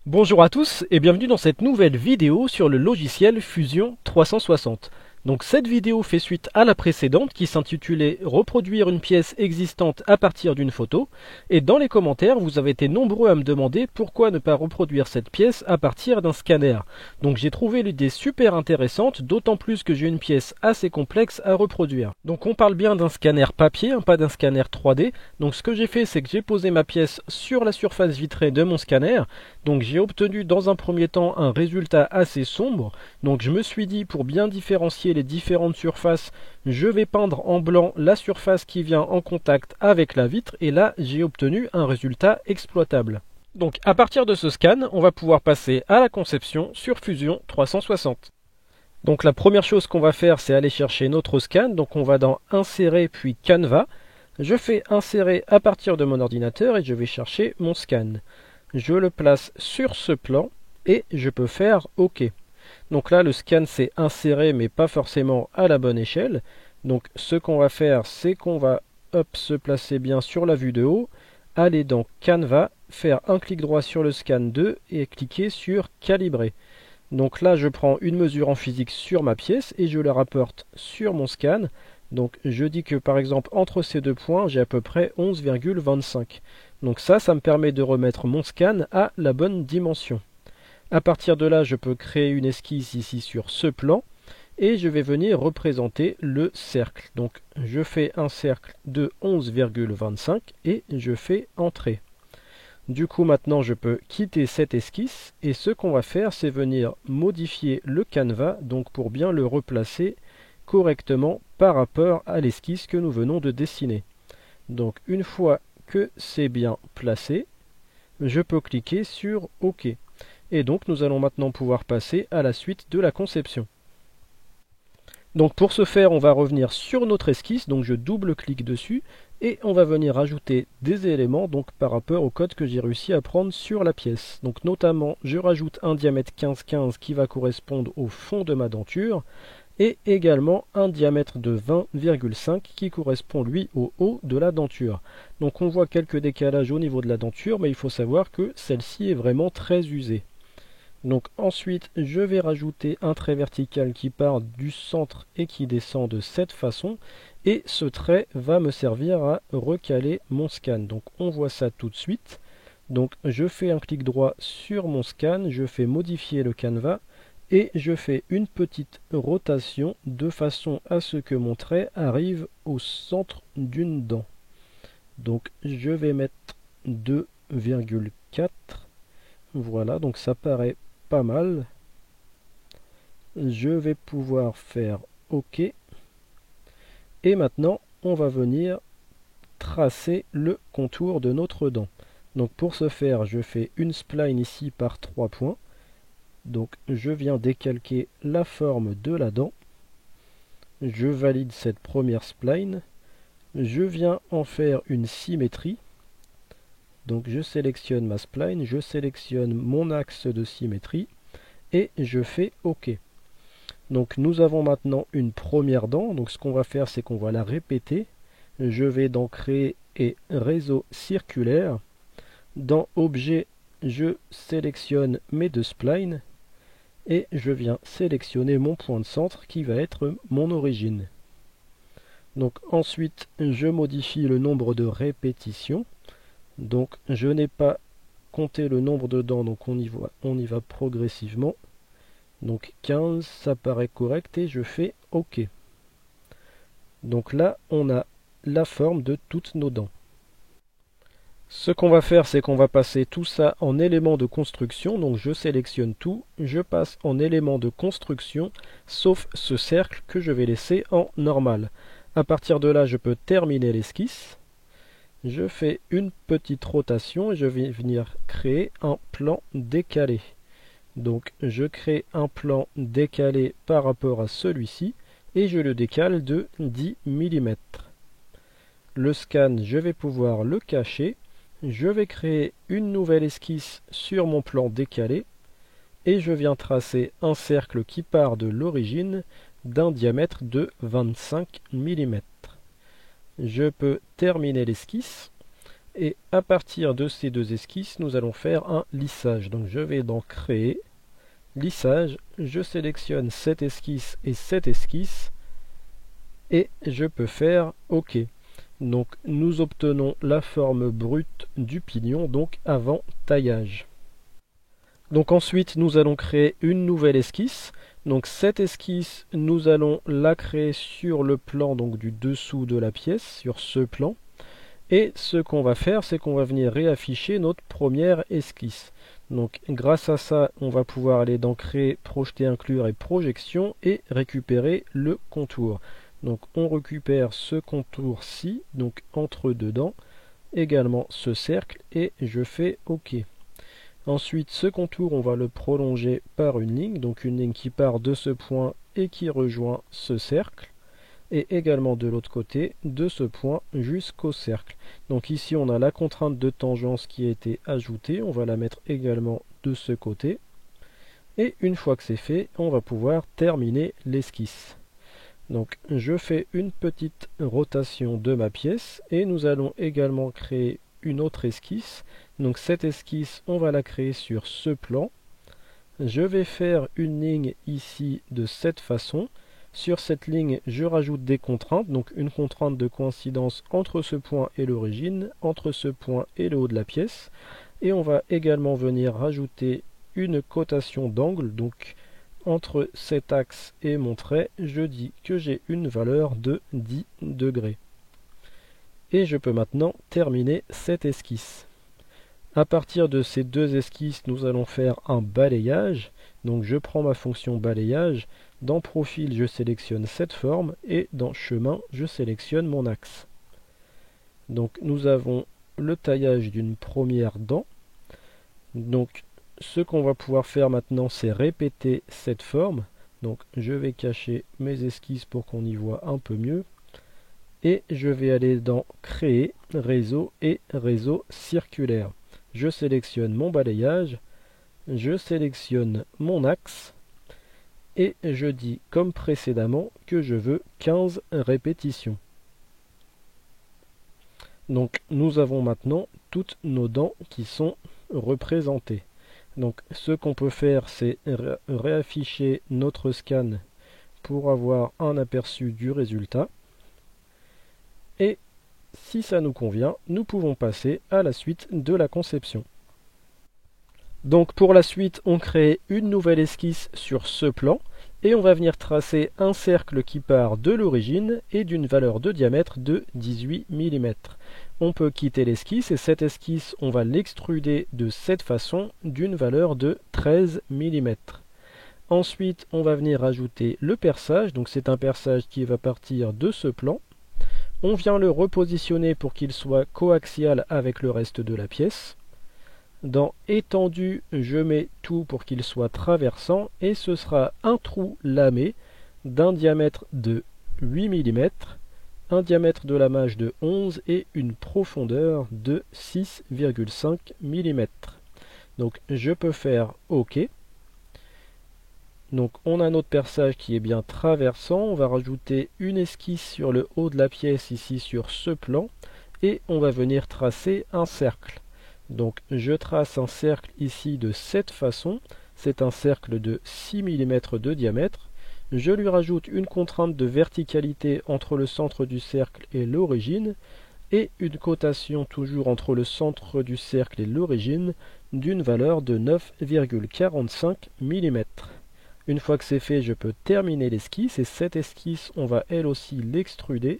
Bonjour à tous et bienvenue dans cette nouvelle vidéo sur le logiciel Fusion 360. Donc cette vidéo fait suite à la précédente qui s'intitulait Reproduire une pièce existante à partir d'une photo, et dans les commentaires vous avez été nombreux à me demander pourquoi ne pas reproduire cette pièce à partir d'un scanner. Donc j'ai trouvé l'idée super intéressante, d'autant plus que j'ai une pièce assez complexe à reproduire. Donc on parle bien d'un scanner papier, pas d'un scanner 3D. Donc ce que j'ai fait, c'est que j'ai posé ma pièce sur la surface vitrée de mon scanner. Donc j'ai obtenu dans un premier temps un résultat assez sombre. Donc je me suis dit, pour bien différencier les différentes surfaces, je vais peindre en blanc la surface qui vient en contact avec la vitre, et là j'ai obtenu un résultat exploitable. Donc à partir de ce scan, on va pouvoir passer à la conception sur Fusion 360. Donc la première chose qu'on va faire, c'est aller chercher notre scan. Donc on va dans Insérer puis Canva. Je fais Insérer à partir de mon ordinateur et je vais chercher mon scan. Je le place sur ce plan et je peux faire OK. Donc là, le scan s'est inséré, mais pas forcément à la bonne échelle. Donc ce qu'on va faire, c'est qu'on va se placer bien sur la vue de haut, aller dans Canva, faire un clic droit sur le scan 2 et cliquer sur Calibrer. Donc là, je prends une mesure en physique sur ma pièce et je la rapporte sur mon scan. Donc je dis que par exemple entre ces deux points, j'ai à peu près 11,25. Donc ça me permet de remettre mon scan à la bonne dimension. À partir de là, je peux créer une esquisse ici sur ce plan et je vais venir représenter le cercle. Donc je fais un cercle de 11,25 et je fais Entrée. Du coup maintenant je peux quitter cette esquisse et ce qu'on va faire, c'est venir modifier le canevas, donc pour bien le replacer correctement par rapport à l'esquisse que nous venons de dessiner. Donc une fois que c'est bien placé, je peux cliquer sur OK. Et donc nous allons maintenant pouvoir passer à la suite de la conception. Donc pour ce faire, on va revenir sur notre esquisse, donc je double-clique dessus et on va venir ajouter des éléments donc par rapport au code que j'ai réussi à prendre sur la pièce. Donc notamment, je rajoute un diamètre 15-15 qui va correspondre au fond de ma denture et également un diamètre de 20,5 qui correspond lui au haut de la denture. Donc on voit quelques décalages au niveau de la denture, mais il faut savoir que celle-ci est vraiment très usée. Donc ensuite, je vais rajouter un trait vertical qui part du centre et qui descend de cette façon. Et ce trait va me servir à recaler mon scan. Donc on voit ça tout de suite. Donc je fais un clic droit sur mon scan, je fais modifier le canevas et je fais une petite rotation de façon à ce que mon trait arrive au centre d'une dent. Donc je vais mettre 2,4. Voilà, donc ça paraît pas mal. Je vais pouvoir faire OK. Et maintenant, on va venir tracer le contour de notre dent. Donc pour ce faire, je fais une spline ici par 3 points. Donc je viens décalquer la forme de la dent. Je valide cette première spline. Je viens en faire une symétrie. Donc je sélectionne ma spline, je sélectionne mon axe de symétrie et je fais OK. Donc nous avons maintenant une première dent. Donc ce qu'on va faire, c'est qu'on va la répéter. Je vais dans Créer et Réseau circulaire. Dans Objet, je sélectionne mes deux splines et je viens sélectionner mon point de centre qui va être mon origine. Donc ensuite, je modifie le nombre de répétitions. Donc je n'ai pas compté le nombre de dents, donc on y va progressivement. Donc 15, ça paraît correct et je fais OK. Donc là, on a la forme de toutes nos dents. Ce qu'on va faire, c'est qu'on va passer tout ça en éléments de construction. Donc je sélectionne tout, je passe en éléments de construction, sauf ce cercle que je vais laisser en normal. À partir de là, je peux terminer l'esquisse. Je fais une petite rotation et je vais venir créer un plan décalé. Donc je crée un plan décalé par rapport à celui-ci et je le décale de 10 mm. Le scan, je vais pouvoir le cacher. Je vais créer une nouvelle esquisse sur mon plan décalé et je viens tracer un cercle qui part de l'origine d'un diamètre de 25 mm. Je peux terminer l'esquisse. Et à partir de ces deux esquisses, nous allons faire un lissage. Donc je vais dans Créer, Lissage, je sélectionne cette esquisse et cette esquisse, et je peux faire OK. Donc nous obtenons la forme brute du pignon, donc avant taillage. Donc ensuite, nous allons créer une nouvelle esquisse. Donc cette esquisse, nous allons la créer sur le plan donc du dessous de la pièce, sur ce plan. Et ce qu'on va faire, c'est qu'on va venir réafficher notre première esquisse. Donc grâce à ça, on va pouvoir aller dans Créer, Projeter, Inclure et Projection et récupérer le contour. Donc on récupère ce contour-ci, donc entre dedans, également ce cercle, et je fais OK. Ensuite, ce contour, on va le prolonger par une ligne, donc une ligne qui part de ce point et qui rejoint ce cercle, et également de l'autre côté, de ce point jusqu'au cercle. Donc ici, on a la contrainte de tangence qui a été ajoutée, on va la mettre également de ce côté, et une fois que c'est fait, on va pouvoir terminer l'esquisse. Donc je fais une petite rotation de ma pièce, et nous allons également créer une autre esquisse. Donc cette esquisse, on va la créer sur ce plan. Je vais faire une ligne ici de cette façon. Sur cette ligne, je rajoute des contraintes, donc une contrainte de coïncidence entre ce point et l'origine, entre ce point et le haut de la pièce. Et on va également venir rajouter une cotation d'angle, donc entre cet axe et mon trait, je dis que j'ai une valeur de 10 degrés. Et je peux maintenant terminer cette esquisse. À partir de ces deux esquisses, nous allons faire un balayage. Donc je prends ma fonction balayage. Dans Profil, je sélectionne cette forme. Et dans Chemin, je sélectionne mon axe. Donc nous avons le taillage d'une première dent. Donc ce qu'on va pouvoir faire maintenant, c'est répéter cette forme. Donc je vais cacher mes esquisses pour qu'on y voit un peu mieux. Et je vais aller dans Créer, Réseau et Réseau circulaire. Je sélectionne mon balayage, je sélectionne mon axe, et je dis comme précédemment que je veux 15 répétitions. Donc nous avons maintenant toutes nos dents qui sont représentées. Donc ce qu'on peut faire, c'est réafficher notre scan pour avoir un aperçu du résultat. Et si ça nous convient, nous pouvons passer à la suite de la conception. Donc pour la suite, on crée une nouvelle esquisse sur ce plan et on va venir tracer un cercle qui part de l'origine et d'une valeur de diamètre de 18 mm. On peut quitter l'esquisse et cette esquisse, on va l'extruder de cette façon d'une valeur de 13 mm. Ensuite, on va venir ajouter le perçage, donc c'est un perçage qui va partir de ce plan. On vient le repositionner pour qu'il soit coaxial avec le reste de la pièce. Dans Étendu, je mets tout pour qu'il soit traversant et ce sera un trou lamé d'un diamètre de 8 mm, un diamètre de lamage de 11 et une profondeur de 6,5 mm. Donc je peux faire OK. Donc on a notre perçage qui est bien traversant, on va rajouter une esquisse sur le haut de la pièce ici sur ce plan et on va venir tracer un cercle. Donc je trace un cercle ici de cette façon, c'est un cercle de 6 mm de diamètre. Je lui rajoute une contrainte de verticalité entre le centre du cercle et l'origine et une cotation toujours entre le centre du cercle et l'origine d'une valeur de 9,45 mm. Une fois que c'est fait, je peux terminer l'esquisse et cette esquisse, on va elle aussi l'extruder.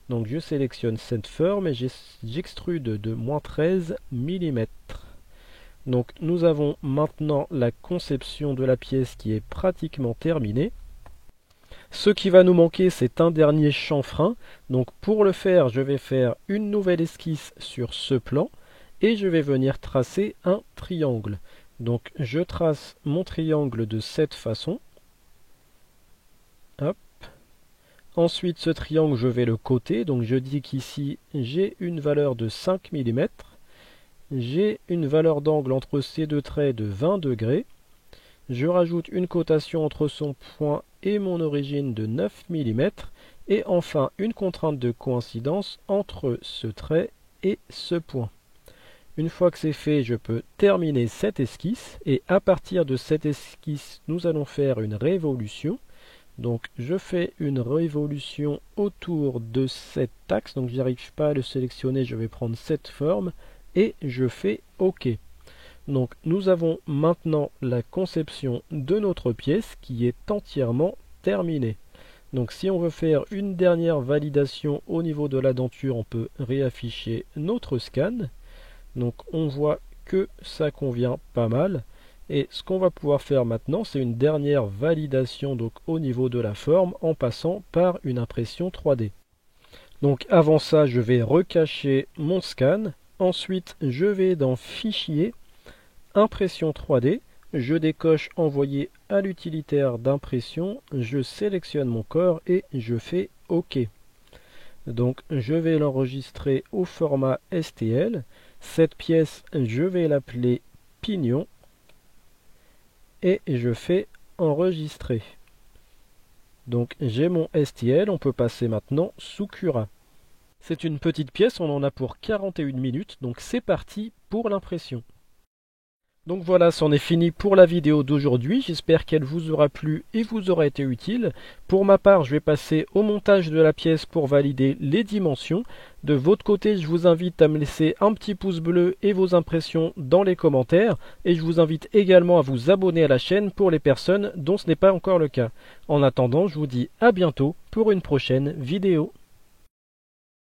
Donc je sélectionne cette forme et j'extrude de moins 13 mm. Donc nous avons maintenant la conception de la pièce qui est pratiquement terminée. Ce qui va nous manquer, c'est un dernier chanfrein. Donc pour le faire, je vais faire une nouvelle esquisse sur ce plan et je vais venir tracer un triangle. Donc je trace mon triangle de cette façon. Hop. Ensuite ce triangle je vais le coter. Donc je dis qu'ici j'ai une valeur de 5 mm. J'ai une valeur d'angle entre ces deux traits de 20 degrés. Je rajoute une cotation entre son point et mon origine de 9 mm. Et enfin une contrainte de coïncidence entre ce trait et ce point. Une fois que c'est fait, je peux terminer cette esquisse et à partir de cette esquisse, nous allons faire une révolution. Donc je fais une révolution autour de cet axe, donc je n'arrive pas à le sélectionner, je vais prendre cette forme et je fais OK. Donc nous avons maintenant la conception de notre pièce qui est entièrement terminée. Donc si on veut faire une dernière validation au niveau de la denture, on peut réafficher notre scan. Donc on voit que ça convient pas mal. Et ce qu'on va pouvoir faire maintenant, c'est une dernière validation donc, au niveau de la forme en passant par une impression 3D. Donc avant ça, je vais recacher mon scan. Ensuite, je vais dans Fichier, Impression 3D. Je décoche Envoyer à l'utilitaire d'impression. Je sélectionne mon corps et je fais OK. Donc je vais l'enregistrer au format STL. Cette pièce, je vais l'appeler Pignon. Et je fais enregistrer. Donc j'ai mon STL, on peut passer maintenant sous Cura. C'est une petite pièce, on en a pour 41 minutes, donc c'est parti pour l'impression. Donc voilà, c'en est fini pour la vidéo d'aujourd'hui, j'espère qu'elle vous aura plu et vous aura été utile. Pour ma part, je vais passer au montage de la pièce pour valider les dimensions. De votre côté, je vous invite à me laisser un petit pouce bleu et vos impressions dans les commentaires. Et je vous invite également à vous abonner à la chaîne pour les personnes dont ce n'est pas encore le cas. En attendant, je vous dis à bientôt pour une prochaine vidéo.